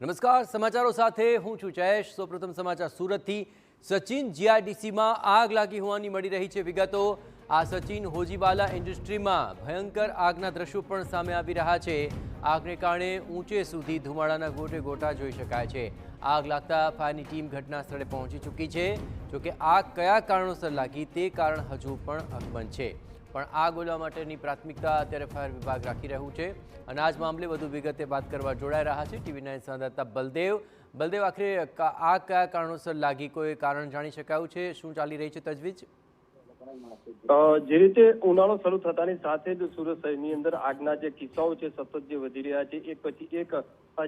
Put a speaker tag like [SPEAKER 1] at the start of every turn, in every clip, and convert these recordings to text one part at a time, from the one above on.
[SPEAKER 1] નમસ્કાર, સમાચારો સાથે હું છું જયેશ। સૌપ્રથમ સમાચાર સુરતથી। સચિન જીઆઈડીસીમાં આગ લાગી હોવાની મળી રહી છે વિગતો। આ સચિન હોજીવાલા ઇન્ડસ્ટ્રીમાં ભયંકર આગના દ્રશ્યો પણ સામે આવી રહ્યા છે। આગને કારણે ઊંચે સુધી ધુમાડાના ગોટે ગોટા જોઈ શકાય છે। આગ લાગતા ફાયરની ટીમ ઘટના સ્થળે પહોંચી ચૂકી છે। જોકે આગ કયા કારણોસર લાગી તે કારણ હજુ પણ અકબંધ છે, પણ આગ ઓલવા માટેની પ્રાથમિકતા અત્યારે ફાયર વિભાગ રાખી રહ્યું છે। અને આ જ મામલે વધુ વિગતે વાત કરવા જોડાઈ રહ્યા છે ટીવી 9 સંવાદદાતા બલદેવ। આખરે આગ કયા કારણોસર લાગી, કોઈ કારણ જાણી શકાયું છે? શું ચાલી રહી છે તજવીજ?
[SPEAKER 2] જે રીતે ઉનાળો શરૂ થતાની સાથે જ સુરત શહેરની અંદર આગના જે કિસ્સાઓ છે સતત જે વધી રહ્યા છે, એક પછી એક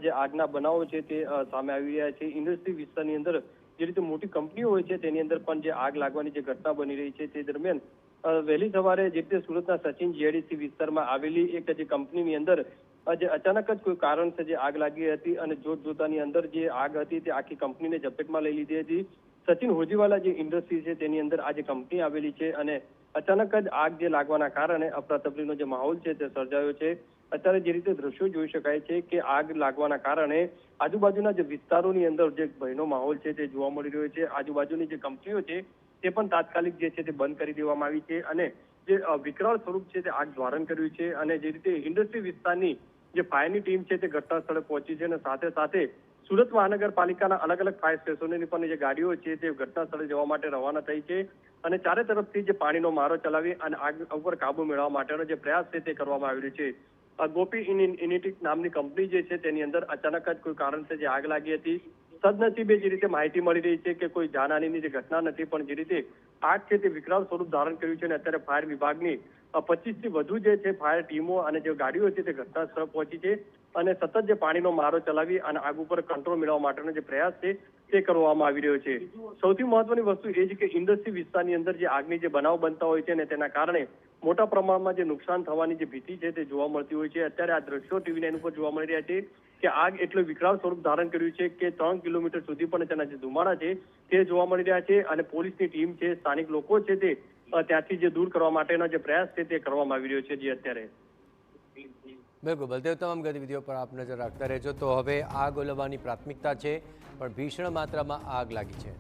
[SPEAKER 2] જે આગના બનાવો છે તે સામે આવી રહ્યા છે। ઇન્ડસ્ટ્રી વિસ્તારની અંદર જે રીતે મોટી કંપનીઓ હોય છે તેની અંદર પણ જે આગ લાગવાની જે ઘટના બની રહી છે તે દરમિયાન વહેલી સવારે જે રીતે સુરતના સચિન જીઆઈડીસી વિસ્તારમાં આવેલી એક જે કંપનીની અંદર જે અચાનક જ કોઈ કારણસર જે આગ લાગી હતી અને જોતજોતાની અંદર જે આગ હતી તે આખી કંપનીને ઝપેટમાં લઈ લીધી હતી। સચિન હોજીવાલા જે ઇન્ડસ્ટ્રી છે તેની અંદર આ જે કંપની આવેલી છે અને અચાનક જ આગ જે લાગવાના કારણે અફરાતફરીનો જે માહોલ છે તે સર્જાયો છે। અત્યારે જે રીતે દ્રશ્યો જોઈ શકાય છે કે આગ લાગવાના કારણે આજુબાજુના જે વિસ્તારોની અંદર જે ભયનો માહોલ છે તે જોવા મળી રહ્યો છે। આજુબાજુની જે કંપનીઓ છે તે પણ તાત્કાલિક જે છે તે બંધ કરી દેવામાં આવી છે અને જે વિકરાળ સ્વરૂપ છે તે આગ ધારણ કર્યું છે। અને જે રીતે ઇન્ડસ્ટ્રી વિસ્તારની જે ફાયરની ટીમ છે તે ઘટના સ્થળે પહોંચી છે અને સાથે સાથે સુરત મહાનગરપાલિકાના અલગ અલગ ફાયર સ્ટેશનોની પણ જે ગાડીઓ છે તે ઘટના સ્થળે જવા માટે રવાના થઈ છે અને ચારે તરફથી જે પાણીનો મારો ચલાવી અને આગ ઉપર કાબુ મેળવવા માટેનો જે પ્રયાસ છે તે કરવામાં આવી રહ્યો છે। ગોપી ઇનિટિક નામની કંપની જે છે તેની અંદર અચાનક જ કોઈ કારણસર જે આગ લાગી હતી। સદનસીબે જે રીતે માહિતી મળી રહી છે કે કોઈ જાનહાનિની જે ઘટના નથી, પણ જે રીતે આગ છે તે વિકરાળ સ્વરૂપ ધારણ કર્યું છે અને અત્યારે ફાયર વિભાગની 25 થી વધુ જે છે ફાયર ટીમો અને જે ગાડીઓ છે તે ઘટના સ્થળ પહોંચી છે અને સતત જે પાણીનો મારો ચલાવી અને આગ ઉપર કંટ્રોલ મેળવવા માટેનો જે પ્રયાસ છે તે કરવામાં આવી રહ્યો છે। સૌથી મહત્વની વસ્તુ એ છે કે ઇન્ડસ્ટ્રી વિસ્તારની અંદર જે આગની જે બનાવ બનતા હોય છે અને તેના કારણે મોટા પ્રમાણમાં જે નુકસાન થવાની જે ભીતિ છે તે જોવા મળતી હોય છે। અત્યારે આ દ્રશ્યો ટીવી 9 ઉપર જોવા મળી રહ્યા છે કે આગ એટલું વિકરાળ સ્વરૂપ ધારણ કર્યું છે કે 3 કિલોમીટર સુધી પણ તેના જે ધુમાડા છે તે જોવા મળી રહ્યા છે અને પોલીસની ટીમ છે, સ્થાનિક લોકો છે તે ત્યાંથી જે દૂર કરવા માટેનો જે પ્રયાસ છે તે કરવામાં આવી રહ્યો છે। જે અત્યારે
[SPEAKER 1] બિલકુલ બલદેવ, તમામ ગતિવિધિઓ પર આપ નજર રાખતા રહેજો। તો હવે આગ ઓલવવાની પ્રાથમિકતા છે, પણ ભીષણ માત્રામાં આગ લાગી છે।